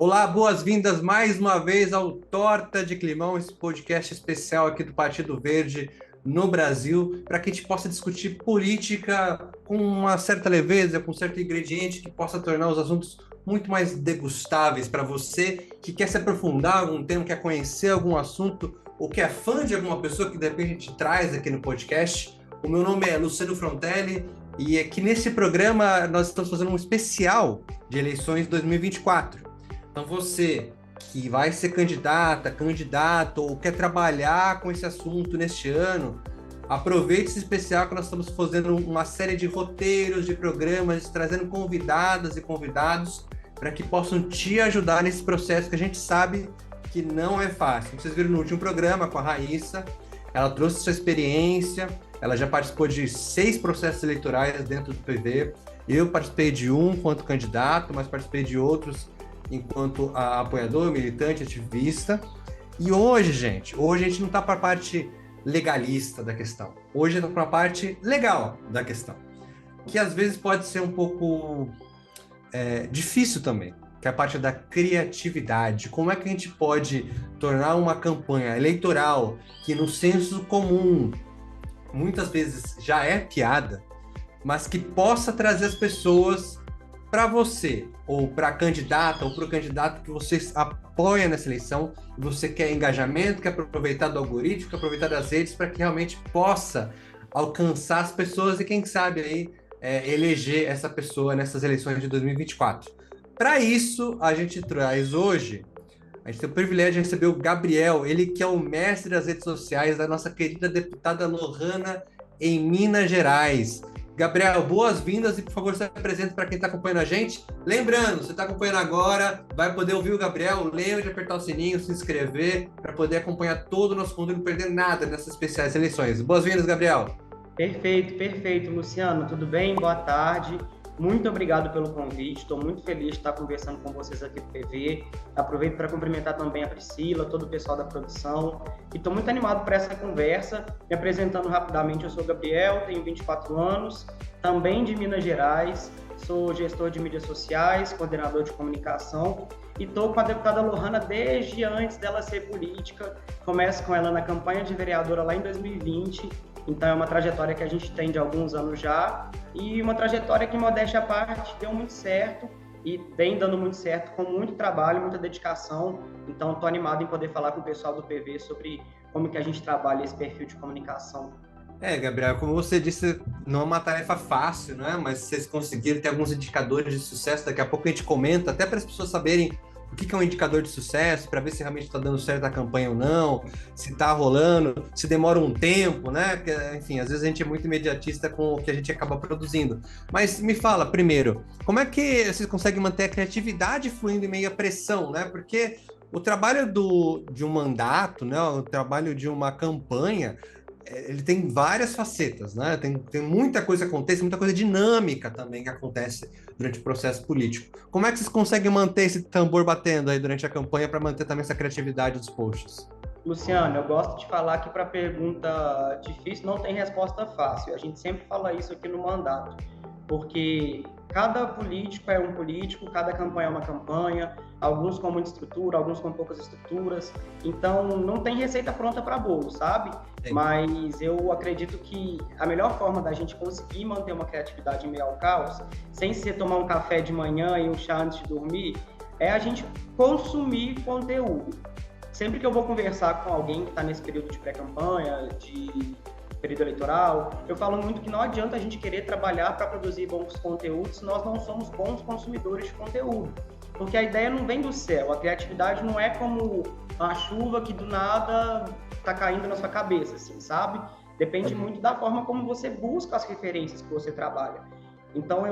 Olá, boas-vindas mais uma vez ao Torta de Climão, esse podcast especial aqui do Partido Verde no Brasil, para que a gente possa discutir política com uma certa leveza, com um certo ingrediente que possa tornar os assuntos muito mais degustáveis para você que quer se aprofundar em algum tema, quer conhecer algum assunto ou que é fã de alguma pessoa que de repente a gente traz aqui no podcast. O meu nome é Luciano Frontelli e aqui nesse programa nós estamos fazendo um especial de eleições 2024. Então você que vai ser candidato ou quer trabalhar com esse assunto neste ano, aproveite esse especial que nós estamos fazendo uma série de roteiros, de programas, trazendo convidadas e convidados para que possam te ajudar nesse processo que a gente sabe que não é fácil. Vocês viram no último programa com a Raíssa, ela trouxe sua experiência, ela já participou de 6 processos eleitorais dentro do PV. Eu participei de um enquanto candidato, mas participei de outros enquanto apoiador, militante, ativista. E hoje, gente, a gente não está para a parte legalista da questão. Hoje está para a parte legal da questão, que às vezes pode ser um pouco difícil também, que é a parte da criatividade. Como é que a gente pode tornar uma campanha eleitoral que no senso comum muitas vezes já é piada, mas que possa trazer as pessoas para você, ou para a candidata, ou para o candidato que você apoia nessa eleição, e você quer engajamento, quer aproveitar do algoritmo, quer aproveitar das redes para que realmente possa alcançar as pessoas e, quem sabe, aí, eleger essa pessoa nessas eleições de 2024. Para isso, a gente traz hoje, a gente tem o privilégio de receber o Gabriel, ele que é o mestre das redes sociais da nossa querida deputada Lohana em Minas Gerais. Gabriel, boas-vindas e, por favor, se apresente para quem está acompanhando a gente. Lembrando, você está acompanhando agora, vai poder ouvir o Gabriel, lembra de apertar o sininho, se inscrever, para poder acompanhar todo o nosso conteúdo e não perder nada nessas especiais eleições. Boas-vindas, Gabriel. Perfeito, Luciano. Tudo bem? Boa tarde. Muito obrigado pelo convite. Estou muito feliz de estar conversando com vocês aqui do PV. Aproveito para cumprimentar também a Priscila, todo o pessoal da produção. E estou muito animado para essa conversa. Me apresentando rapidamente, eu sou o Gabriel, tenho 24 anos, também de Minas Gerais. Sou gestor de mídias sociais, coordenador de comunicação e estou com a deputada Lohana desde antes dela ser política. Começo com ela na campanha de vereadora lá em 2020. Então é uma trajetória que a gente tem de alguns anos já e uma trajetória que, modéstia à parte, deu muito certo e vem dando muito certo com muito trabalho, muita dedicação. Então estou animado em poder falar com o pessoal do PV sobre como que a gente trabalha esse perfil de comunicação. Gabriel, como você disse, não é uma tarefa fácil, né? Mas vocês conseguiram ter alguns indicadores de sucesso. Daqui a pouco a gente comenta, até para as pessoas saberem o que é um indicador de sucesso, para ver se realmente está dando certo a campanha ou não, se está rolando, se demora um tempo, né? Porque, enfim, às vezes a gente é muito imediatista com o que a gente acaba produzindo. Mas me fala, primeiro, como é que vocês conseguem manter a criatividade fluindo em meio à pressão, né? Porque o trabalho de um mandato, né? O trabalho de uma campanha, ele tem várias facetas, né? Tem muita coisa que acontece, muita coisa dinâmica também que acontece durante o processo político. Como é que vocês conseguem manter esse tambor batendo aí durante a campanha para manter também essa criatividade dos posts? Luciano, eu gosto de falar que para pergunta difícil não tem resposta fácil. A gente sempre fala isso aqui no mandato, porque cada político é um político, cada campanha é uma campanha, alguns com muita estrutura, alguns com poucas estruturas, então não tem receita pronta para bolo, sabe? Sim. Mas eu acredito que a melhor forma da gente conseguir manter uma criatividade em meio ao caos, sem ser tomar um café de manhã e um chá antes de dormir, é a gente consumir conteúdo. Sempre que eu vou conversar com alguém que está nesse período de pré-campanha, de período eleitoral, eu falo muito que não adianta a gente querer trabalhar para produzir bons conteúdos se nós não somos bons consumidores de conteúdo. Porque a ideia não vem do céu, a criatividade não é como a chuva que do nada está caindo na sua cabeça, assim, sabe? Depende muito da forma como você busca as referências que você trabalha. Então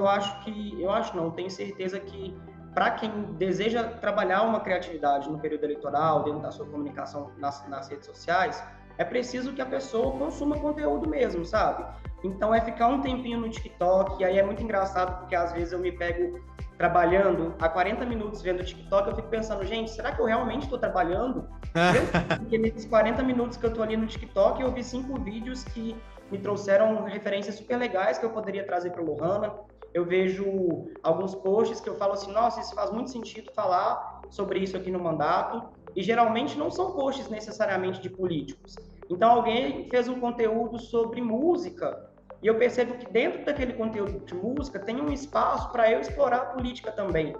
tenho certeza que para quem deseja trabalhar uma criatividade no período eleitoral, dentro da sua comunicação nas redes sociais, é preciso que a pessoa consuma conteúdo mesmo, sabe? Então é ficar um tempinho no TikTok, e aí é muito engraçado porque às vezes eu me pego trabalhando há 40 minutos vendo o TikTok, eu fico pensando, gente, será que eu realmente estou trabalhando? Porque nesses 40 minutos que eu estou ali no TikTok, eu vi 5 vídeos que me trouxeram referências super legais que eu poderia trazer para a Lohana. eu vejo alguns posts que eu falo assim, nossa, isso faz muito sentido falar sobre isso aqui no mandato, e geralmente não são posts necessariamente de políticos. Então alguém fez um conteúdo sobre música, e eu percebo que dentro daquele conteúdo de música tem um espaço para eu explorar a política também.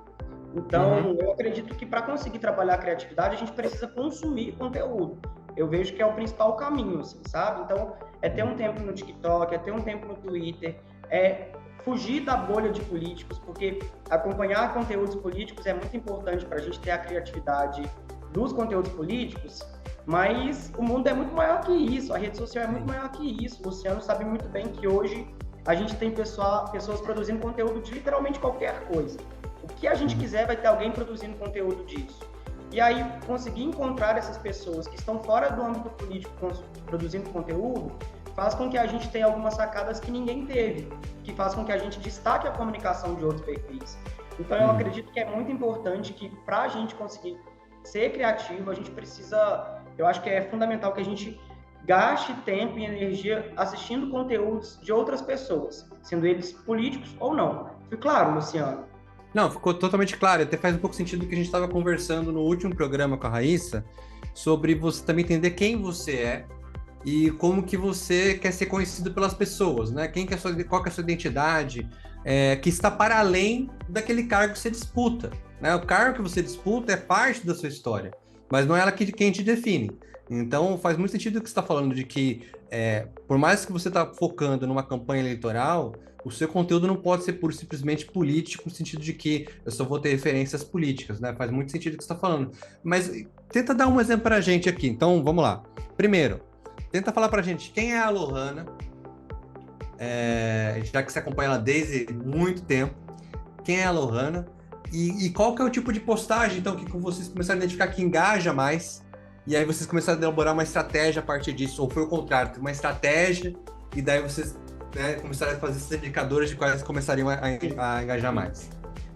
Então, eu acredito que para conseguir trabalhar a criatividade, a gente precisa consumir conteúdo. Eu vejo que é o principal caminho, assim, sabe? Então, é ter um tempo no TikTok, é ter um tempo no Twitter, é fugir da bolha de políticos, porque acompanhar conteúdos políticos é muito importante para a gente ter a criatividade dos conteúdos políticos, mas o mundo é muito maior que isso, a rede social é muito maior que isso. O Luciano sabe muito bem que hoje a gente tem pessoas produzindo conteúdo de literalmente qualquer coisa. O que a gente quiser vai ter alguém produzindo conteúdo disso. E aí, conseguir encontrar essas pessoas que estão fora do âmbito político produzindo conteúdo, faz com que a gente tenha algumas sacadas que ninguém teve, que faz com que a gente destaque a comunicação de outros perfis. Então, eu acredito que é muito importante que, para a gente conseguir ser criativo, a gente precisa, eu acho que é fundamental que a gente gaste tempo e energia assistindo conteúdos de outras pessoas, sendo eles políticos ou não. Foi claro, Luciano? Não, ficou totalmente claro. Até faz um pouco sentido que a gente estava conversando no último programa com a Raíssa, sobre você também entender quem você é e como que você quer ser conhecido pelas pessoas, né? Qual que é a sua identidade, que está para além daquele cargo que você disputa, né? O cargo que você disputa é parte da sua história, mas não é ela quem te define. Então, faz muito sentido o que você está falando de que, por mais que você está focando numa campanha eleitoral, o seu conteúdo não pode ser puro simplesmente político, no sentido de que eu só vou ter referências políticas, né? Faz muito sentido o que você está falando. Mas tenta dar um exemplo para a gente aqui. Então, vamos lá. Primeiro, tenta falar para a gente quem é a Lohana, já que você acompanha ela desde muito tempo. Quem é a Lohana? E qual que é o tipo de postagem, então, que vocês começaram a identificar que engaja mais? E aí vocês começaram a elaborar uma estratégia a partir disso, ou foi o contrário, uma estratégia, e daí vocês começaram a fazer esses indicadores de quais começariam a engajar mais.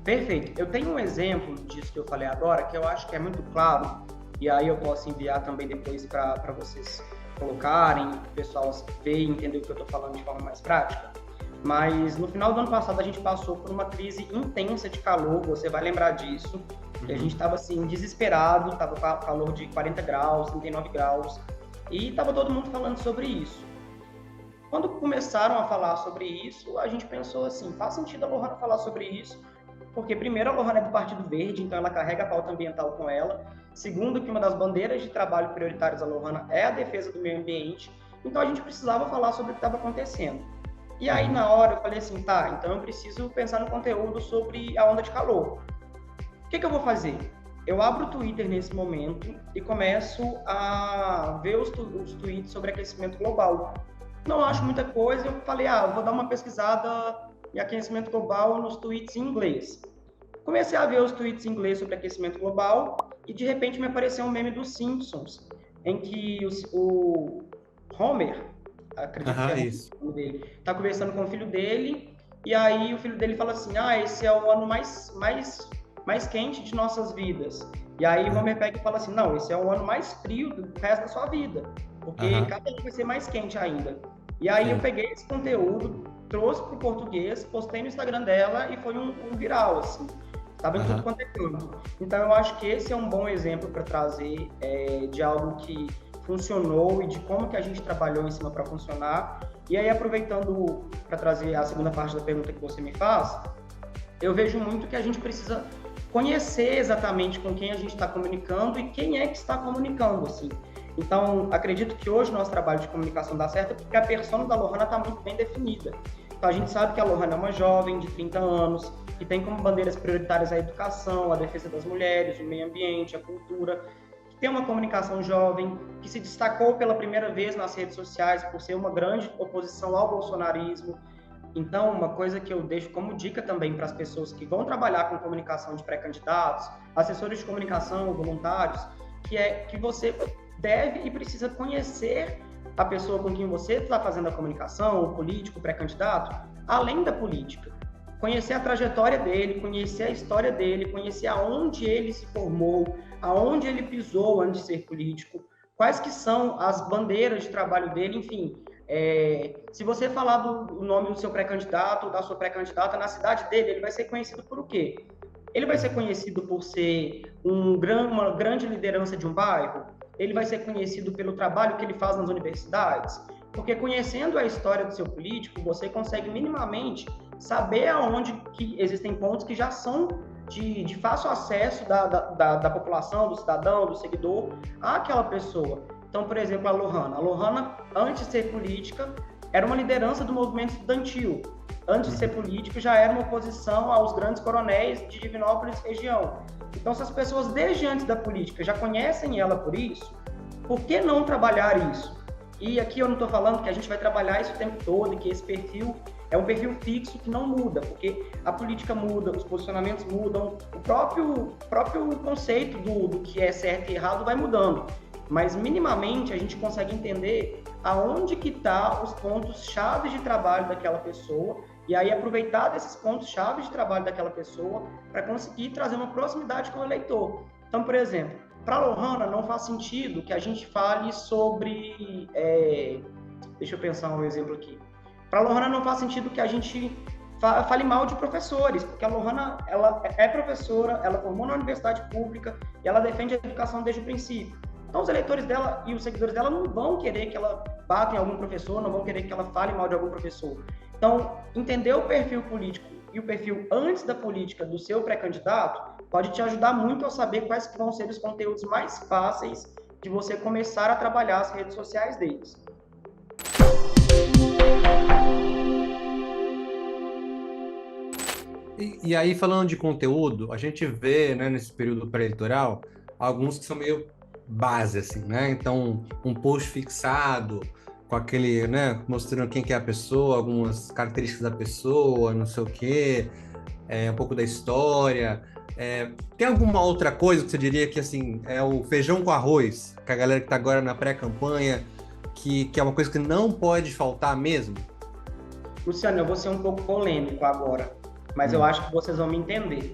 Perfeito. Eu tenho um exemplo disso que eu falei agora, que eu acho que é muito claro, e aí eu posso enviar também depois para vocês colocarem, o pessoal ver e entender o que eu estou falando de forma mais prática. Mas no final do ano passado a gente passou por uma crise intensa de calor, você vai lembrar disso. E a gente estava assim, desesperado, estava com calor de 40 graus, 39 graus, e estava todo mundo falando sobre isso. Quando começaram a falar sobre isso, a gente pensou assim, faz sentido a Lohana falar sobre isso, porque primeiro a Lohana é do Partido Verde, então ela carrega a pauta ambiental com ela. Segundo, que uma das bandeiras de trabalho prioritárias da Lohana é a defesa do meio ambiente, então a gente precisava falar sobre o que estava acontecendo. E aí na hora eu falei assim, tá, então eu preciso pensar no conteúdo sobre a onda de calor. O que eu vou fazer? Eu abro o Twitter nesse momento e começo a ver os tweets sobre aquecimento global. Não acho muita coisa, eu falei, eu vou dar uma pesquisada em aquecimento global nos tweets em inglês. Comecei a ver os tweets em inglês sobre aquecimento global e de repente me apareceu um meme dos Simpsons, em que o Homer, acredito que é isso. O nome dele, está conversando com o filho dele e aí o filho dele fala assim, esse é o ano mais quente de nossas vidas. E aí o Homer pega e fala assim, não, esse é o ano mais frio do resto da sua vida, porque cada ano vai ser mais quente ainda. E aí eu peguei esse conteúdo, trouxe para o português, postei no Instagram dela e foi um viral, assim. Estava em tudo quanto é canto. Então eu acho que esse é um bom exemplo para trazer de algo que funcionou e de como que a gente trabalhou em cima para funcionar. E aí, aproveitando para trazer a segunda parte da pergunta que você me faz, eu vejo muito que a gente precisa conhecer exatamente com quem a gente está comunicando e quem é que está comunicando, assim. Então, acredito que hoje o nosso trabalho de comunicação dá certo porque a persona da Lohana está muito bem definida. Então, a gente sabe que a Lohana é uma jovem de 30 anos, que tem como bandeiras prioritárias a educação, a defesa das mulheres, o meio ambiente, a cultura, que tem uma comunicação jovem, que se destacou pela primeira vez nas redes sociais por ser uma grande oposição ao bolsonarismo. Então, uma coisa que eu deixo como dica também para as pessoas que vão trabalhar com comunicação de pré-candidatos, assessores de comunicação, voluntários, que é que você deve e precisa conhecer a pessoa com quem você está fazendo a comunicação, o político, o pré-candidato, além da política. Conhecer a trajetória dele, conhecer a história dele, conhecer aonde ele se formou, aonde ele pisou antes de ser político, quais que são as bandeiras de trabalho dele, enfim, Se você falar do nome do seu pré-candidato ou da sua pré-candidata na cidade dele, ele vai ser conhecido por o quê? Ele vai ser conhecido por ser uma grande liderança de um bairro? Ele vai ser conhecido pelo trabalho que ele faz nas universidades? Porque conhecendo a história do seu político, você consegue minimamente saber aonde que existem pontos que já são de fácil acesso da população, do cidadão, do seguidor, àquela pessoa. Então, por exemplo, a Lohana, antes de ser política, era uma liderança do movimento estudantil. Antes de ser político, já era uma oposição aos grandes coronéis de Divinópolis e região. Então, se as pessoas desde antes da política já conhecem ela por isso, por que não trabalhar isso? E aqui eu não estou falando que a gente vai trabalhar isso o tempo todo e que esse perfil é um perfil fixo que não muda, porque a política muda, os posicionamentos mudam, o próprio conceito do que é certo e errado vai mudando. Mas minimamente a gente consegue entender aonde que tá os pontos chaves de trabalho daquela pessoa e aí aproveitar desses pontos chaves de trabalho daquela pessoa para conseguir trazer uma proximidade com o eleitor. Então, por exemplo, para a Lohana não faz sentido que a gente fale sobre... deixa eu pensar um exemplo aqui. Para a Lohana não faz sentido que a gente fale mal de professores, porque a Lohana ela é professora, ela formou na universidade pública e ela defende a educação desde o princípio. Então, os eleitores dela e os seguidores dela não vão querer que ela bata em algum professor, não vão querer que ela fale mal de algum professor. Então, entender o perfil político e o perfil antes da política do seu pré-candidato pode te ajudar muito a saber quais vão ser os conteúdos mais fáceis de você começar a trabalhar as redes sociais deles. E aí, falando de conteúdo, a gente vê, né, nesse período pré-eleitoral, alguns que são meio base, assim, né? Então, um post fixado com aquele, né, mostrando quem que é a pessoa, algumas características da pessoa, não sei o quê, um pouco da história. Tem alguma outra coisa que você diria que, assim, é o feijão com arroz, que a galera que tá agora na pré-campanha, que é uma coisa que não pode faltar mesmo? Luciano, eu vou ser um pouco polêmico agora, mas eu acho que vocês vão me entender.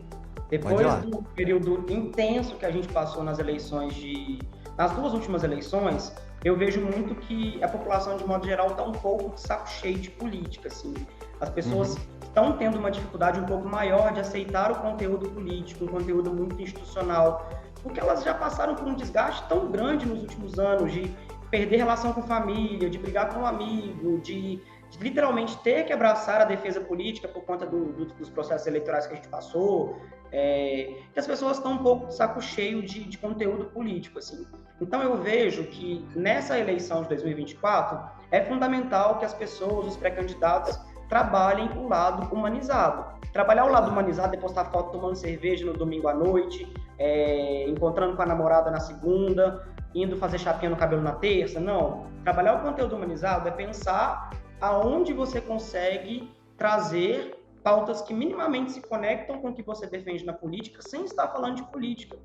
Depois do período intenso que a gente passou nas duas últimas eleições, eu vejo muito que a população, de modo geral, está um pouco de saco cheio de política, assim. As pessoas estão tendo uma dificuldade um pouco maior de aceitar o conteúdo político, um conteúdo muito institucional, porque elas já passaram por um desgaste tão grande nos últimos anos de perder relação com família, de brigar com um amigo, de literalmente ter que abraçar a defesa política por conta dos processos eleitorais que a gente passou, que as pessoas estão um pouco de saco cheio de conteúdo político, assim. Então eu vejo que nessa eleição de 2024 é fundamental que as pessoas, os pré-candidatos, trabalhem o lado humanizado. Trabalhar o lado humanizado é postar foto tomando cerveja no domingo à noite, encontrando com a namorada na segunda, indo fazer chapinha no cabelo na terça, não. Trabalhar o conteúdo humanizado é pensar aonde você consegue trazer pautas que minimamente se conectam com o que você defende na política, sem estar falando de política.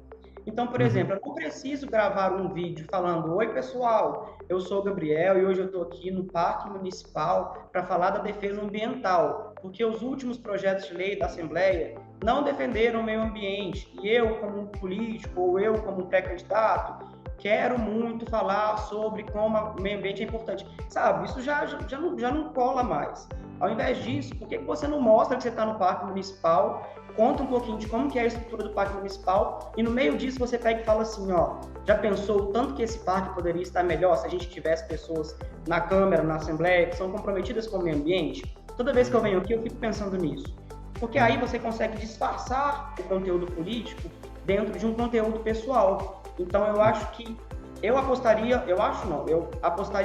Então, por exemplo, eu não preciso gravar um vídeo falando: oi, pessoal, eu sou o Gabriel e hoje eu estou aqui no Parque Municipal para falar da defesa ambiental, porque os últimos projetos de lei da Assembleia não defenderam o meio ambiente e eu, como político, ou eu, como pré-candidato, quero muito falar sobre como o meio ambiente é importante. Sabe, isso já não cola mais. Ao invés disso, por que você não mostra que você está no Parque Municipal, conta um pouquinho de como que é a estrutura do Parque Municipal e no meio disso você pega e fala assim, ó, já pensou o tanto que esse parque poderia estar melhor se a gente tivesse pessoas na Câmara, na Assembleia, que são comprometidas com o meio ambiente? Toda vez que eu venho aqui, eu fico pensando nisso. Porque aí você consegue disfarçar o conteúdo político dentro de um conteúdo pessoal. Então eu acho que eu apostaria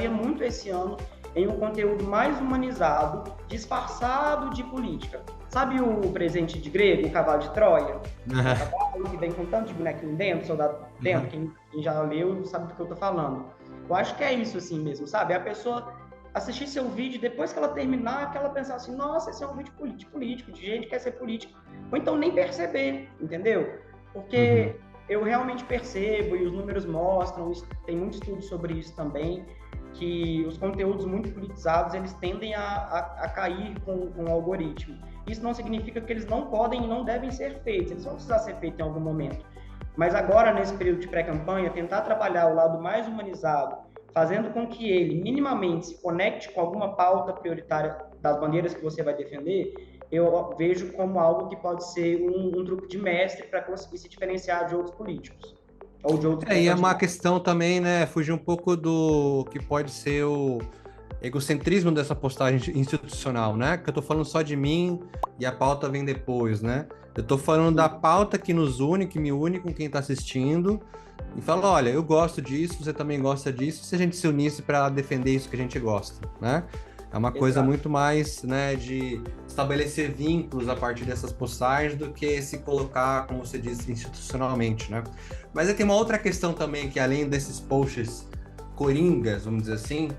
muito esse ano em um conteúdo mais humanizado, disfarçado de política. Sabe o presente de grego, o cavalo de Troia? O cavalo que vem com tanto de bonequinho dentro, soldado dentro, quem já leu sabe do que eu tô falando. Eu acho que é isso assim mesmo, sabe? A pessoa assistir seu vídeo, depois que ela terminar, que ela pensar assim, nossa, esse é um vídeo político, de gente que quer ser político. Ou então nem perceber, entendeu? Porque eu realmente percebo, e os números mostram, tem muito estudo sobre isso também, que os conteúdos muito politizados, eles tendem a cair com o algoritmo. Isso não significa que eles não podem e não devem ser feitos, eles vão precisar ser feitos em algum momento. Mas agora, nesse período de pré-campanha, tentar trabalhar o lado mais humanizado, fazendo com que ele minimamente se conecte com alguma pauta prioritária das bandeiras que você vai defender, eu vejo como algo que pode ser um truque de mestre para conseguir se diferenciar de outros políticos ou de outros E é uma candidatos. questão também, né, fugir um pouco do que pode ser o egocentrismo dessa postagem institucional, né? Que eu tô falando só de mim e a pauta vem depois, né? Eu tô falando da pauta que nos une, que me une com quem tá assistindo e fala, olha, eu gosto disso, você também gosta disso, se a gente se unisse para defender isso que a gente gosta, né? É uma coisa Exato. muito mais, né, de estabelecer vínculos a partir dessas postagens do que se colocar, como você disse, institucionalmente, né? Mas aí tem uma outra questão também, que além desses posts coringas, vamos dizer assim,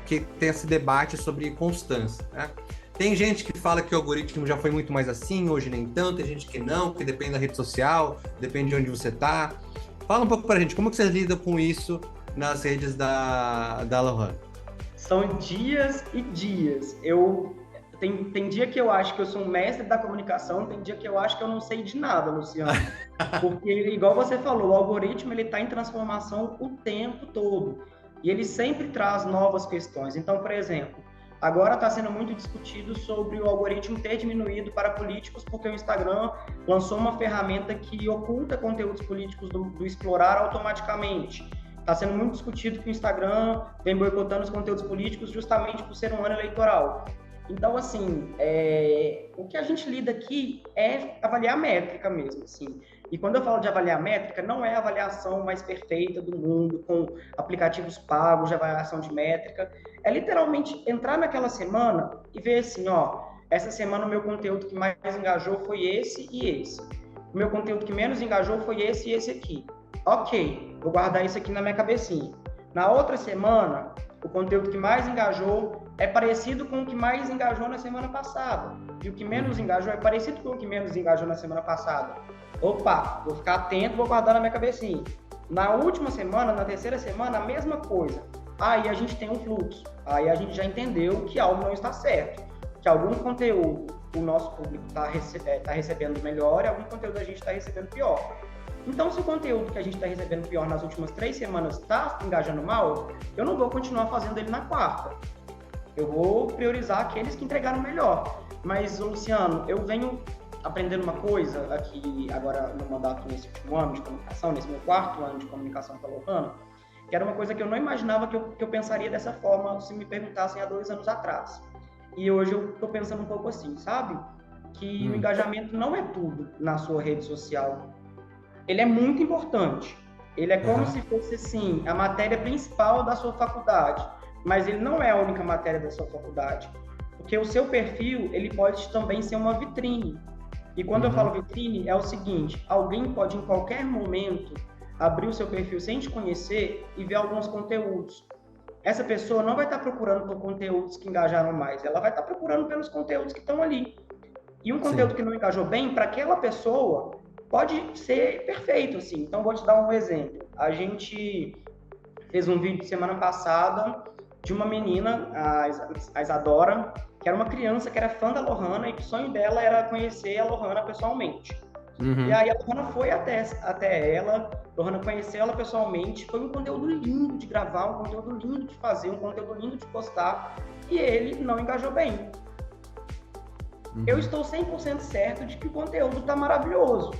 que tem esse debate sobre constância, né? Tem gente que fala que o algoritmo já foi muito mais assim, hoje nem tanto, tem gente que não, que depende da rede social, depende de onde você está. Fala um pouco pra gente, como que vocês lidam com isso nas redes da Lohana? São dias e dias. Tem dia que eu acho que eu sou um mestre da comunicação, tem dia que eu acho que eu não sei de nada, Luciano. Porque, igual você falou, o algoritmo ele está em transformação o tempo todo. E ele sempre traz novas questões. Então, por exemplo, agora está sendo muito discutido sobre o algoritmo ter diminuído para políticos, porque o Instagram lançou uma ferramenta que oculta conteúdos políticos do explorar automaticamente. Está sendo muito discutido que o Instagram vem boicotando os conteúdos políticos justamente por ser um ano eleitoral. Então, assim, o que a gente lida aqui é avaliar a métrica mesmo, assim. E quando eu falo de avaliar a métrica, não é a avaliação mais perfeita do mundo, com aplicativos pagos de avaliação de métrica. É literalmente entrar naquela semana e ver assim, ó, essa semana o meu conteúdo que mais engajou foi esse e esse. O meu conteúdo que menos engajou foi esse e esse aqui. Ok, vou guardar isso aqui na minha cabecinha. Na outra semana, o conteúdo que mais engajou é parecido com o que mais engajou na semana passada. E o que menos engajou é parecido com o que menos engajou na semana passada. Opa, vou ficar atento, vou guardar na minha cabecinha. Na última semana, na terceira semana, a mesma coisa. Aí a gente tem um fluxo. Aí a gente já entendeu que algo não está certo. Que algum conteúdo o nosso público está recebendo melhor e algum conteúdo a gente está recebendo pior. Então, se o conteúdo que a gente está recebendo pior nas últimas 3 semanas está engajando mal, eu não vou continuar fazendo ele na quarta. Eu vou priorizar aqueles que entregaram melhor. Mas, Luciano, eu venho aprendendo uma coisa aqui agora no mandato nesse último ano de comunicação, nesse meu 4º ano de comunicação pela Lohana, que era uma coisa que eu não imaginava que eu pensaria dessa forma se me perguntassem há 2 anos atrás. E hoje eu estou pensando um pouco assim, sabe? Que o engajamento não é tudo na sua rede social. Ele é muito importante. Ele é como se fosse, assim, a matéria principal da sua faculdade. Mas ele não é a única matéria da sua faculdade. Porque o seu perfil, ele pode também ser uma vitrine. E quando eu falo vitrine, é o seguinte, alguém pode, em qualquer momento, abrir o seu perfil sem te conhecer e ver alguns conteúdos. Essa pessoa não vai estar procurando por conteúdos que engajaram mais, ela vai estar procurando pelos conteúdos que estão ali. E um conteúdo que não engajou bem, para aquela pessoa, pode ser perfeito, assim. Então, vou te dar um exemplo. A gente fez um vídeo semana passada de uma menina, a Isadora, que era uma criança que era fã da Lohana e que o sonho dela era conhecer a Lohana pessoalmente. E aí a Lohana foi até ela, a Lohana conheceu ela pessoalmente, foi um conteúdo lindo de gravar, um conteúdo lindo de fazer, um conteúdo lindo de postar, e ele não engajou bem. Eu estou 100% certo de que o conteúdo está maravilhoso,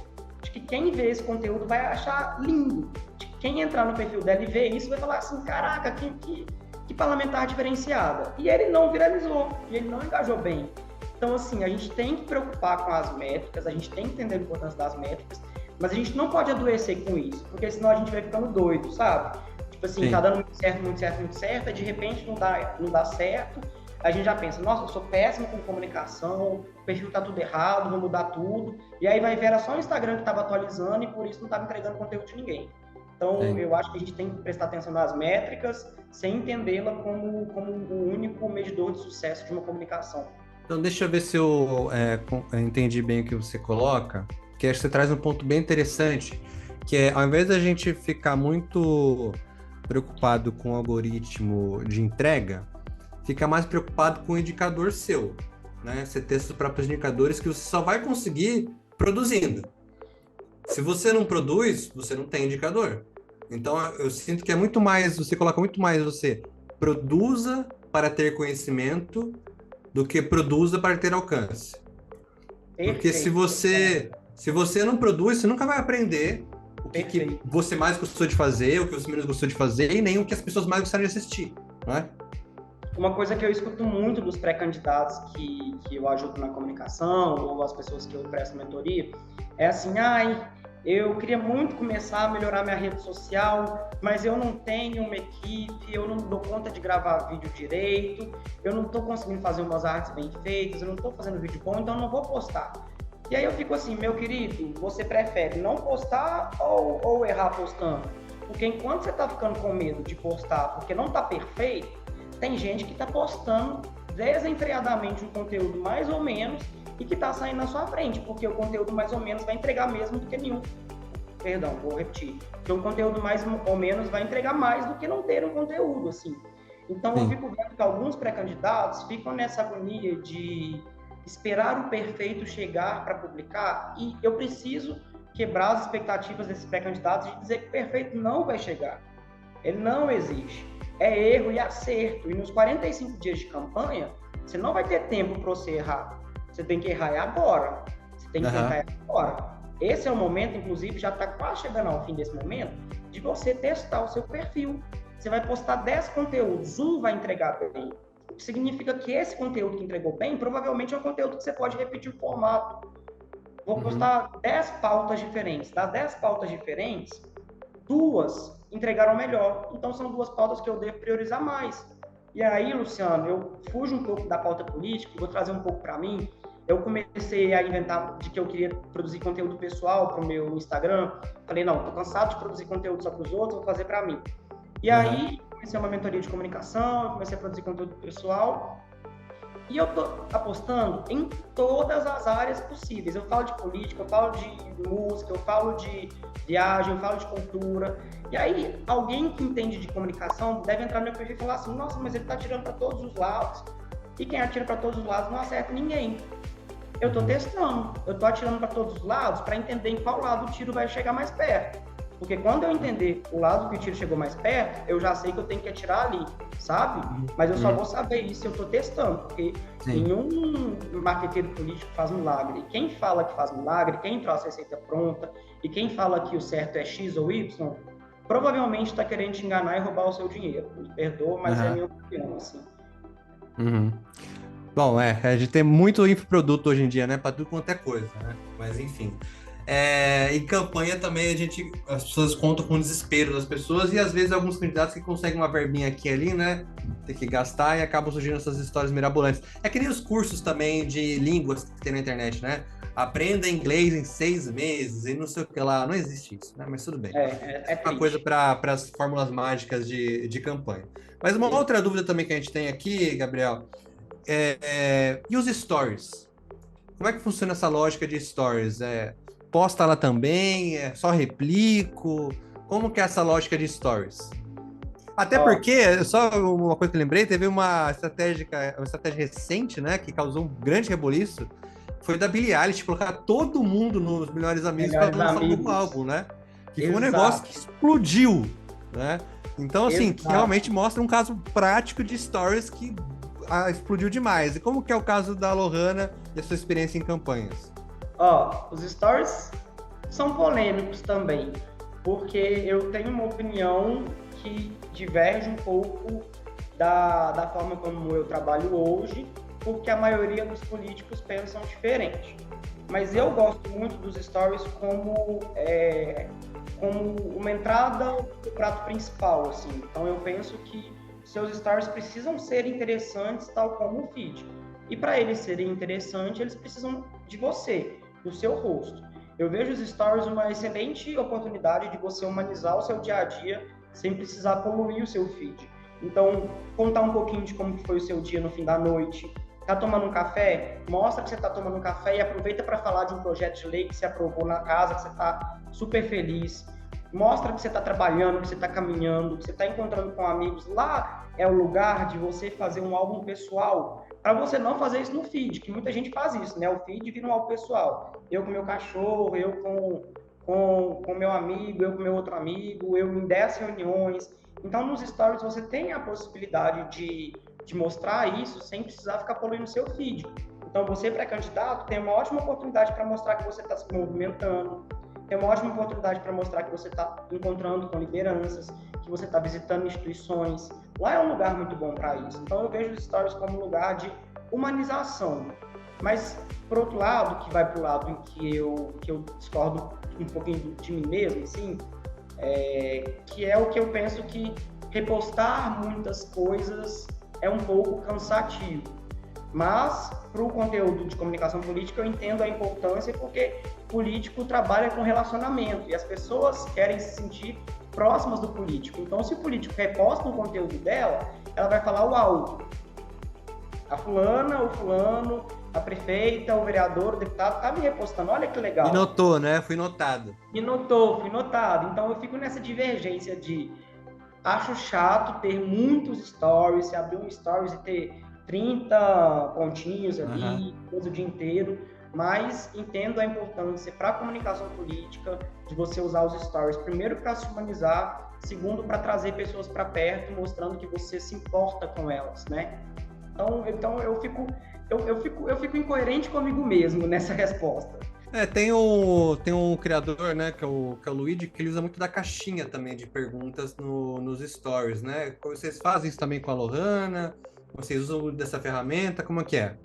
de que quem vê esse conteúdo vai achar lindo, de que quem entrar no perfil dela e ver isso vai falar assim, caraca, que parlamentar diferenciada. E ele não viralizou, e ele não engajou bem. Então, assim, a gente tem que preocupar com as métricas, a gente tem que entender a importância das métricas, mas a gente não pode adoecer com isso, porque senão a gente vai ficando doido, sabe? Tipo assim, tá dando muito certo, muito certo, muito certo, e de repente não dá certo, a gente já pensa, nossa, eu sou péssimo com comunicação, o perfil tá tudo errado, vou mudar tudo, e aí vai ver, era só o Instagram que tava atualizando e por isso não tava entregando conteúdo de ninguém. Então, eu acho que a gente tem que prestar atenção nas métricas, sem entendê-la como o único medidor de sucesso de uma comunicação. Então, deixa eu ver se eu entendi bem o que você coloca, que acho que você traz um ponto bem interessante, que é, ao invés da gente ficar muito preocupado com o algoritmo de entrega, fica mais preocupado com o indicador seu, né? Você ter seus próprios indicadores que você só vai conseguir produzindo. Se você não produz, você não tem indicador. Então, eu sinto que é muito mais, você coloca muito mais você produza para ter conhecimento do que produza para ter alcance. Porque Perfeito, se você não produz, você nunca vai aprender o que perfeito. você mais gostou de fazer, o que você menos gostou de fazer, e nem o que as pessoas mais gostaram de assistir, não é? Uma coisa que eu escuto muito dos pré-candidatos que eu ajudo na comunicação, ou as pessoas que eu presto mentoria, é assim, ai, eu queria muito começar a melhorar minha rede social, mas eu não tenho uma equipe, eu não dou conta de gravar vídeo direito, eu não estou conseguindo fazer umas artes bem feitas, eu não estou fazendo vídeo bom, então eu não vou postar. E aí eu fico assim, meu querido, você prefere não postar ou errar postando? Porque enquanto você está ficando com medo de postar porque não está perfeito, tem gente que está postando desenfreadamente um conteúdo mais ou menos e que está saindo na sua frente, porque o conteúdo mais ou menos vai entregar mesmo do que nenhum. Perdão, vou repetir. Porque o conteúdo mais ou menos vai entregar mais do que não ter um conteúdo, assim. Então, eu Sim. fico vendo que alguns pré-candidatos ficam nessa agonia de esperar o perfeito chegar para publicar, e eu preciso quebrar as expectativas desses pré-candidatos de dizer que o perfeito não vai chegar. Ele não existe. É erro e acerto. E nos 45 dias de campanha, você não vai ter tempo para você errar. Você tem que errar agora. Você tem que tentar agora. Esse é o momento, inclusive, já está quase chegando ao fim desse momento, de você testar o seu perfil. Você vai postar 10 conteúdos, um vai entregar bem. O que significa que esse conteúdo que entregou bem, provavelmente é um conteúdo que você pode repetir o formato. Vou postar 10 pautas diferentes. Das 10 pautas diferentes, 2 entregaram melhor. Então, são 2 pautas que eu devo priorizar mais. E aí, Luciano, eu fujo um pouco da pauta política, vou trazer um pouco para mim. Eu comecei a inventar de que eu queria produzir conteúdo pessoal para o meu Instagram. Falei, não, tô cansado de produzir conteúdo só para os outros, vou fazer para mim. E aí, comecei uma mentoria de comunicação, comecei a produzir conteúdo pessoal. E eu tô apostando em todas as áreas possíveis. Eu falo de política, eu falo de música, eu falo de viagem, eu falo de cultura. E aí, alguém que entende de comunicação deve entrar no meu perfil e falar assim, nossa, mas ele tá atirando para todos os lados. E quem atira para todos os lados não acerta ninguém. Eu tô testando, eu tô atirando para todos os lados para entender em qual lado o tiro vai chegar mais perto. Porque quando eu entender o lado que o tiro chegou mais perto, eu já sei que eu tenho que atirar ali, sabe? Mas eu só vou saber isso se eu tô testando, porque nenhum marqueteiro político faz milagre. Quem fala que faz milagre, quem traz a receita pronta, e quem fala que o certo é X ou Y, provavelmente está querendo te enganar e roubar o seu dinheiro. Me perdoa, mas é a minha opinião, assim. Bom, a gente tem muito infoproduto hoje em dia, né? Para tudo quanto é coisa, né? Mas enfim. Em campanha também as pessoas contam com o desespero das pessoas e às vezes alguns candidatos que conseguem uma verbinha aqui e ali, né? Tem que gastar e acabam surgindo essas histórias mirabolantes. É que nem os cursos também de línguas que tem na internet, né? Aprenda inglês em 6 meses e não sei o que lá. Não existe isso, né? Mas tudo bem. É Uma coisa triste. para as fórmulas mágicas de campanha. Mas uma outra dúvida também que a gente tem aqui, Gabriel, e os stories? Como é que funciona essa lógica de stories? Posta lá também? É só replico? Como que é essa lógica de stories? Até Ó, porque, só uma coisa que eu lembrei, teve uma estratégia recente, né, que causou um grande reboliço, foi da Billie Eilish, colocar todo mundo nos Melhores Amigos para melhores lançar um novo amigos. álbum, né? Que foi um negócio Exato, que explodiu, né? Então, assim, que realmente exato. mostra um caso prático de stories que explodiu demais. E como que é o caso da Lohana e a sua experiência em campanhas? Ó, os stories são polêmicos também, porque eu tenho uma opinião que diverge um pouco da forma como eu trabalho hoje, porque a maioria dos políticos pensam diferente. Mas eu gosto muito dos stories como uma entrada no prato principal, assim. Então eu penso que seus stories precisam ser interessantes, tal como o feed. E para eles serem interessantes, eles precisam de você, do seu rosto. Eu vejo os stories uma excelente oportunidade de você humanizar o seu dia a dia sem precisar poluir o seu feed. Então, contar um pouquinho de como foi o seu dia no fim da noite. Tá tomando um café? Mostra que você tá tomando um café e aproveita para falar de um projeto de lei que você aprovou na casa, que você tá super feliz. Mostra que você está trabalhando, que você está caminhando, que você está encontrando com amigos. Lá é o lugar de você fazer um álbum pessoal, para você não fazer isso no feed, que muita gente faz isso, né? O feed vira um álbum pessoal. Eu com meu cachorro, eu com meu amigo, eu com meu outro amigo, eu em 10 reuniões. Então, nos stories você tem a possibilidade de mostrar isso sem precisar ficar poluindo o seu feed. Então, você, pré-candidato, tem uma ótima oportunidade para mostrar que você está se movimentando, tem uma ótima oportunidade para mostrar que você está encontrando com lideranças, que você está visitando instituições. Lá é um lugar muito bom para isso. Então, eu vejo os stories como um lugar de humanização. Mas, por outro lado, que vai para o lado em que eu discordo um pouquinho de mim mesmo, assim, que é o que eu penso que repostar muitas coisas é um pouco cansativo. Mas, para o conteúdo de comunicação política, eu entendo a importância porque político trabalha com relacionamento e as pessoas querem se sentir próximas do político. Então, se o político reposta um conteúdo dela, ela vai falar, uau, a fulana, o fulano, a prefeita, o vereador, o deputado, tá me repostando, olha que legal. E notou, né? Fui notado. Fui notado. Então, eu fico nessa divergência de acho chato ter muitos stories, se abrir um stories e ter 30 pontinhos ali, coisa o dia inteiro, mas entendo a importância para a comunicação política de você usar os stories, primeiro para se humanizar, segundo para trazer pessoas para perto, mostrando que você se importa com elas, né? Então eu fico incoerente comigo mesmo nessa resposta. Tem um criador, né, que é o Luigi, que ele usa muito da caixinha também de perguntas nos stories, né? Vocês fazem isso também com a Lohana? Vocês usam dessa ferramenta? Como é que é?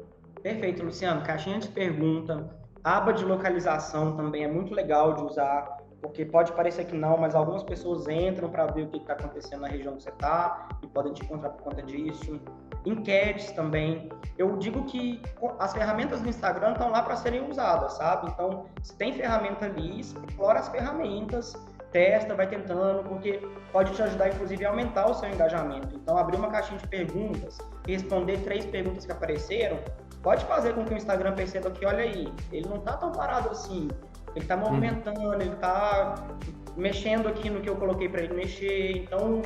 Perfeito, Luciano. Caixinha de pergunta, aba de localização também é muito legal de usar, porque pode parecer que não, mas algumas pessoas entram para ver o que está acontecendo na região que você está e podem te encontrar por conta disso. Enquetes também. Eu digo que as ferramentas do Instagram estão lá para serem usadas, sabe? Então, se tem ferramenta ali, explora as ferramentas, testa, vai tentando, porque pode te ajudar, inclusive, a aumentar o seu engajamento. Então, abrir uma caixinha de perguntas e responder 3 perguntas que apareceram, pode fazer com que o Instagram perceba que, olha aí, ele não está tão parado assim, ele está movimentando, ele está mexendo aqui no que eu coloquei para ele mexer, então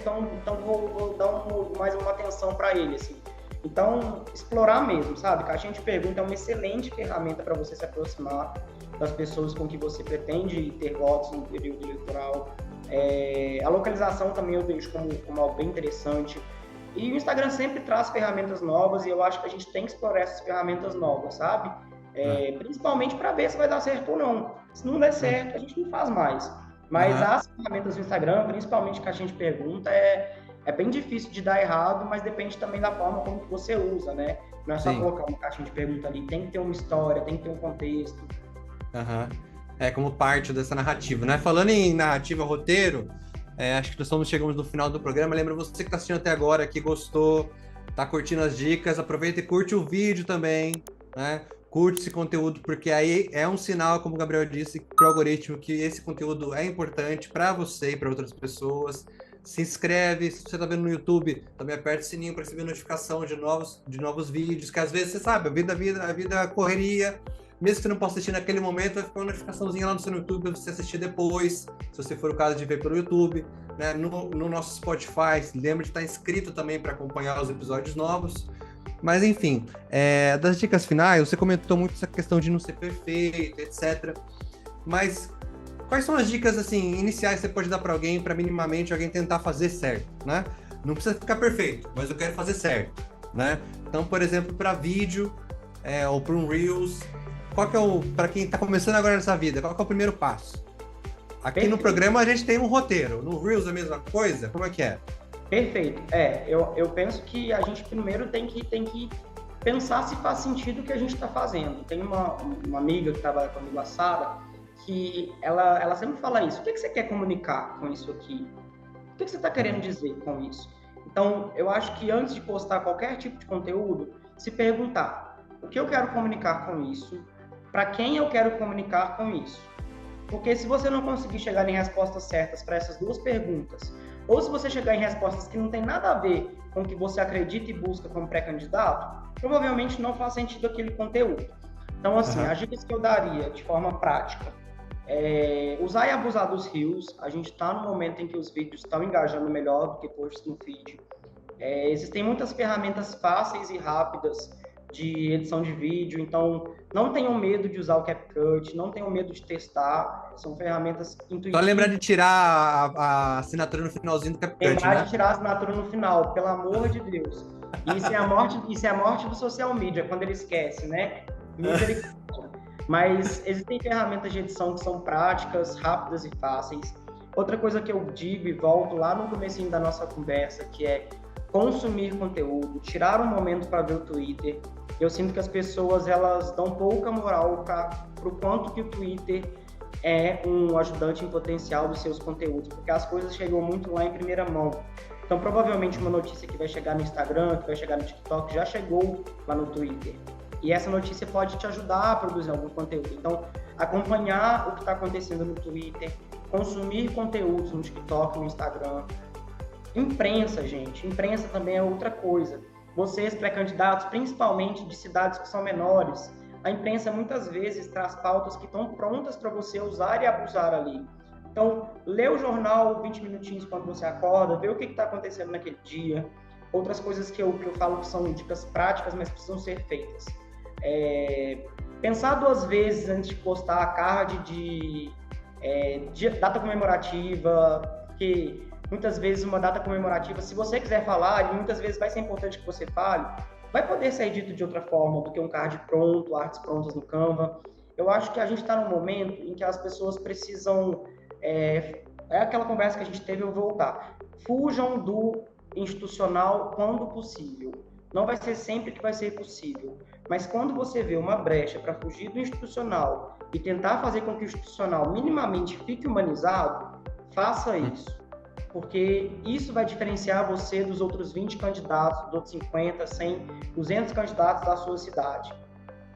vou dar mais uma atenção para ele, assim. Então, explorar mesmo, sabe? Caixinha de pergunta é uma excelente ferramenta para você se aproximar das pessoas com que você pretende ter votos no período eleitoral. A localização também eu vejo como algo bem interessante. E o Instagram sempre traz ferramentas novas e eu acho que a gente tem que explorar essas ferramentas novas, sabe? Principalmente para ver se vai dar certo ou não. Se não der certo, a gente não faz mais. Mas as ferramentas do Instagram, principalmente caixinha de pergunta, é bem difícil de dar errado, mas depende também da forma como que você usa, né? Não é só colocar uma caixinha de pergunta ali, tem que ter uma história, tem que ter um contexto. Como parte dessa narrativa, né? Falando em narrativa, roteiro, acho que chegamos no final do programa. Lembra você que está assistindo até agora, que gostou, tá curtindo as dicas, aproveita e curte o vídeo também, né? Curte esse conteúdo, porque aí é um sinal, como o Gabriel disse, para o algoritmo que esse conteúdo é importante para você e para outras pessoas. Se inscreve, se você está vendo no YouTube, também aperta o sininho para receber notificação de novos vídeos, que às vezes você sabe, a vida correria, mesmo que você não possa assistir naquele momento, vai ficar uma notificaçãozinha lá no seu YouTube para você assistir depois, se você for o caso de ver pelo YouTube, né? No nosso Spotify, lembra de estar inscrito também para acompanhar os episódios novos. Mas enfim, das dicas finais, você comentou muito essa questão de não ser perfeito, etc. Mas quais são as dicas assim iniciais que você pode dar para alguém, para minimamente alguém tentar fazer certo, né? Não precisa ficar perfeito, mas eu quero fazer certo, né? Então, por exemplo, para vídeo ou para um Reels, qual que é para quem está começando agora nessa vida, qual que é o primeiro passo? Aqui no programa a gente tem um roteiro, no Reels a mesma coisa? Como é que é? Perfeito. Eu penso que a gente primeiro tem que pensar se faz sentido o que a gente está fazendo. Tem uma amiga que trabalha comigo, a Sara, que ela sempre fala isso. O que você quer comunicar com isso aqui? O que você está querendo dizer com isso? Então, eu acho que antes de postar qualquer tipo de conteúdo, se perguntar o que eu quero comunicar com isso, para quem eu quero comunicar com isso. Porque se você não conseguir chegar em respostas certas para essas 2 perguntas, ou se você chegar em respostas que não tem nada a ver com o que você acredita e busca como pré-candidato, provavelmente não faz sentido aquele conteúdo. Então, assim, as dicas que eu daria de forma prática, usar e abusar dos Reels. A gente está no momento em que os vídeos estão engajando melhor do que posts no feed. Existem muitas ferramentas fáceis e rápidas de edição de vídeo. Então, não tenham medo de usar o CapCut, não tenham medo de testar. São ferramentas Só lembrar de intuitivas. tirar a assinatura no finalzinho do CapCut, Lembrar de né? tirar a assinatura no final, pelo amor de Deus. Isso é a morte do social media, quando ele esquece, né? Misericórdia. Mas existem ferramentas de edição que são práticas, rápidas e fáceis. Outra coisa que eu digo e volto lá no comecinho da nossa conversa, que é consumir conteúdo, tirar um momento para ver o Twitter. Eu sinto que as pessoas elas dão pouca moral para o quanto que o Twitter é um ajudante em potencial dos seus conteúdos, porque as coisas chegam muito lá em primeira mão. Então, provavelmente uma notícia que vai chegar no Instagram, que vai chegar no TikTok, já chegou lá no Twitter. E essa notícia pode te ajudar a produzir algum conteúdo. Então, acompanhar o que está acontecendo no Twitter, consumir conteúdos no TikTok, no Instagram. Imprensa, gente. Imprensa também é outra coisa. Vocês, pré-candidatos, principalmente de cidades que são menores, a imprensa muitas vezes traz pautas que estão prontas para você usar e abusar ali. Então, lê o jornal 20 minutinhos quando você acorda, vê o que está acontecendo naquele dia. Outras coisas que eu falo que são dicas práticas, mas precisam ser feitas. Pensar 2 vezes antes de postar a card de data comemorativa, que muitas vezes uma data comemorativa, se você quiser falar, e muitas vezes vai ser importante que você fale, vai poder ser dito de outra forma do que um card pronto, artes prontas no Canva. Eu acho que a gente está num momento em que as pessoas precisam... É aquela conversa que a gente teve, eu vou voltar. Fujam do institucional quando possível. Não vai ser sempre que vai ser possível. Mas quando você vê uma brecha para fugir do institucional e tentar fazer com que o institucional minimamente fique humanizado, faça isso. Porque isso vai diferenciar você dos outros 20 candidatos, dos outros 50, 100, 200 candidatos da sua cidade.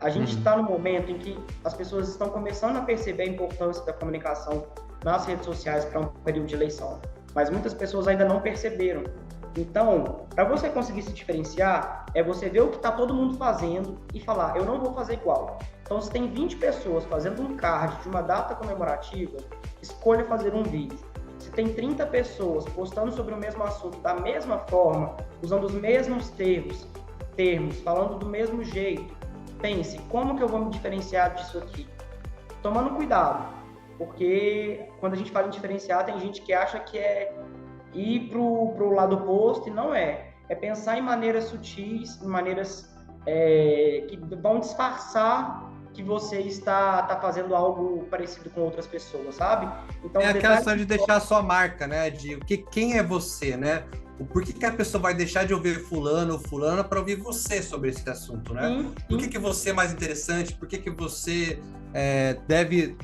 A gente está no momento em que as pessoas estão começando a perceber a importância da comunicação nas redes sociais para um período de eleição, mas muitas pessoas ainda não perceberam. Então, para você conseguir se diferenciar, é você ver o que está todo mundo fazendo e falar, eu não vou fazer igual. Então, se tem 20 pessoas fazendo um card de uma data comemorativa, escolha fazer um vídeo. Se tem 30 pessoas postando sobre o mesmo assunto da mesma forma, usando os mesmos termos, falando do mesmo jeito, pense, como que eu vou me diferenciar disso aqui? Tomando cuidado, porque quando a gente fala em diferenciar, tem gente que acha que é ir pro lado oposto, e não é. É pensar em maneiras sutis, em maneiras que vão disfarçar que você está fazendo algo parecido com outras pessoas, sabe? Então, aquela história de deixar a sua marca, né? De quem é você, né? Por que a pessoa vai deixar de ouvir fulano ou fulana para ouvir você sobre esse assunto, né? Sim. Por que você é mais interessante? Por que você deve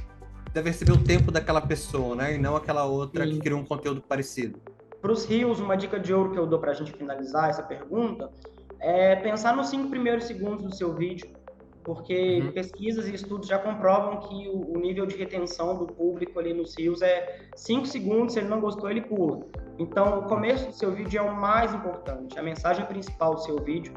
receber o tempo daquela pessoa, né? E não aquela outra que criou um conteúdo parecido. Para os rios, uma dica de ouro que eu dou para a gente finalizar essa pergunta é pensar nos 5 primeiros segundos do seu vídeo, porque pesquisas e estudos já comprovam que o nível de retenção do público ali nos rios é 5 segundos, se ele não gostou, ele pula. Então, o começo do seu vídeo é o mais importante. A mensagem principal do seu vídeo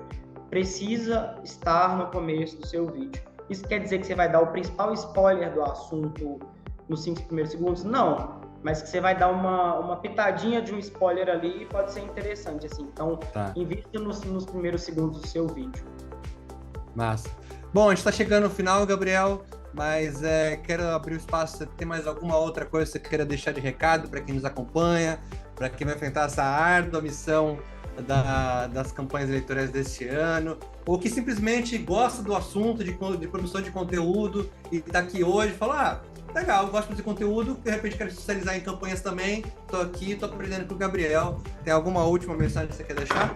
precisa estar no começo do seu vídeo. Isso quer dizer que você vai dar o principal spoiler do assunto nos 5 primeiros segundos? Não, mas que você vai dar uma pitadinha de um spoiler ali e pode ser interessante, assim. Então, invista nos primeiros segundos do seu vídeo. Massa. Bom, a gente está chegando no final, Gabriel, mas quero abrir o espaço. Você tem mais alguma outra coisa que você queira deixar de recado para quem nos acompanha, para quem vai enfrentar essa árdua missão das campanhas eleitorais deste ano, ou que simplesmente gosta do assunto de produção de conteúdo e está aqui hoje e fala, legal, gosto de produzir conteúdo, de repente quero socializar em campanhas também, estou aqui, estou aprendendo com o Gabriel. Tem alguma última mensagem que você quer deixar?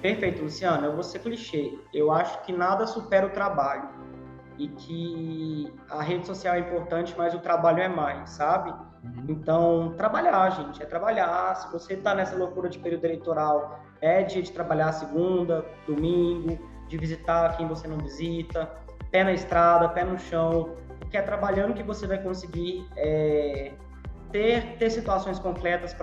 Perfeito, Luciano. Eu vou ser clichê. Eu acho que nada supera o trabalho e que a rede social é importante, mas o trabalho é mais, sabe? Então, trabalhar, gente, é trabalhar. Se você está nessa loucura de período eleitoral, é dia de trabalhar segunda, domingo, de visitar quem você não visita, pé na estrada, pé no chão, porque é trabalhando que você vai conseguir ter situações concretas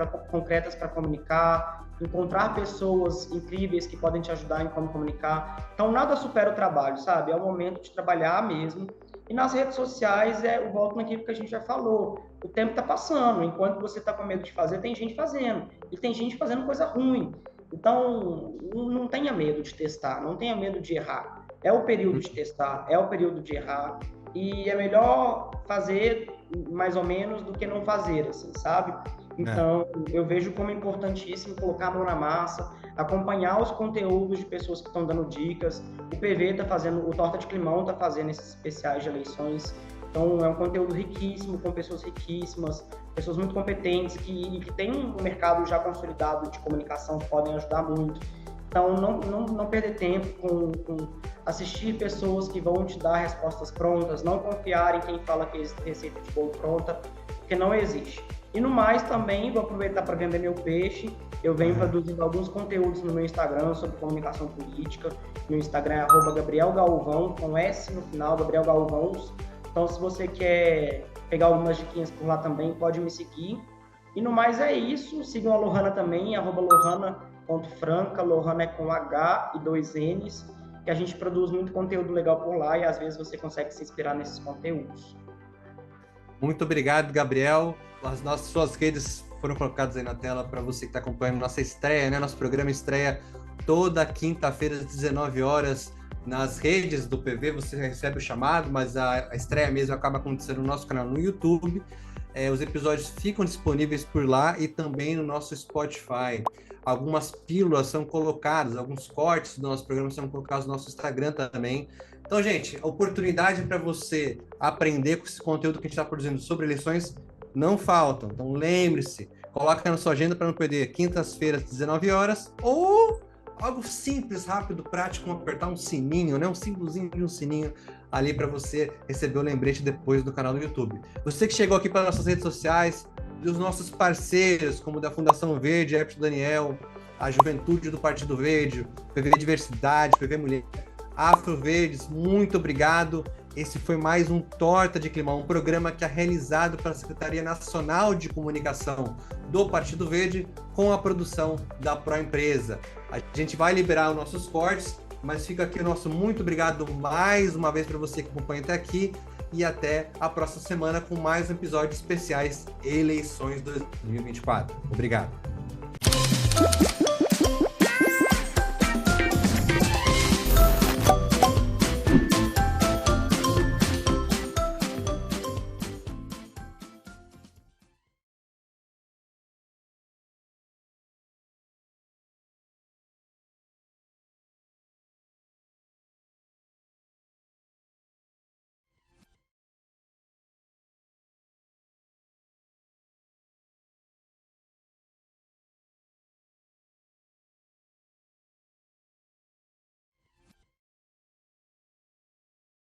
para comunicar, encontrar pessoas incríveis que podem te ajudar em como comunicar. Então, nada supera o trabalho, sabe? É o momento de trabalhar mesmo. E nas redes sociais, eu volto naquilo que a gente já falou. O tempo está passando. Enquanto você está com medo de fazer, tem gente fazendo. E tem gente fazendo coisa ruim. Então, não tenha medo de testar, não tenha medo de errar. É o período de testar, é o período de errar, e é melhor fazer mais ou menos do que não fazer, assim, sabe? Então, eu vejo como importantíssimo colocar a mão na massa, acompanhar os conteúdos de pessoas que estão dando dicas. O PV está fazendo, o Torta de Climão está fazendo esses especiais de eleições. Então, é um conteúdo riquíssimo, com pessoas riquíssimas, pessoas muito competentes, que têm um mercado já consolidado de comunicação, que podem ajudar muito. Então, não perder tempo com assistir pessoas que vão te dar respostas prontas, não confiar em quem fala que existe receita de bolo pronta, porque não existe. E no mais também, vou aproveitar para vender meu peixe. Eu venho produzindo alguns conteúdos no meu Instagram sobre comunicação política. Meu Instagram é @Gabriel Galvão, com S no final, Gabriel Galvão. Então, se você quer pegar algumas diquinhas por lá também, pode me seguir. E no mais é isso. Sigam a Lohana também, @Lohana.franca. Lohana é com H e 2 N's, que a gente produz muito conteúdo legal por lá e às vezes você consegue se inspirar nesses conteúdos. Muito obrigado, Gabriel. Suas redes foram colocadas aí na tela para você que está acompanhando nossa estreia, né? Nosso programa estreia toda quinta-feira às 19 horas nas redes do PV. Você recebe o chamado, mas a estreia mesmo acaba acontecendo no nosso canal no YouTube. Os episódios ficam disponíveis por lá e também no nosso Spotify. Algumas pílulas são colocadas, alguns cortes do nosso programa são colocados no nosso Instagram também. Então, gente, a oportunidade para você aprender com esse conteúdo que a gente está produzindo sobre eleições não faltam. Então, lembre-se, coloca na sua agenda para não perder quintas-feiras, 19 horas, ou algo simples, rápido, prático, como apertar um sininho, né? Um símbolozinho de um sininho ali para você receber o lembrete depois do canal do YouTube. Você que chegou aqui para nossas redes sociais, dos nossos parceiros, como da Fundação Verde, Herpes Daniel, a Juventude do Partido Verde, PV Diversidade, PV Mulher, Afro Verdes, muito obrigado. Esse foi mais um Torta de Climão, um programa que é realizado pela Secretaria Nacional de Comunicação do Partido Verde com a produção da Proempresa. A gente vai liberar os nossos cortes, mas fica aqui o nosso muito obrigado mais uma vez para você que acompanha até aqui e até a próxima semana com mais um episódio especiais Eleições 2024. Obrigado.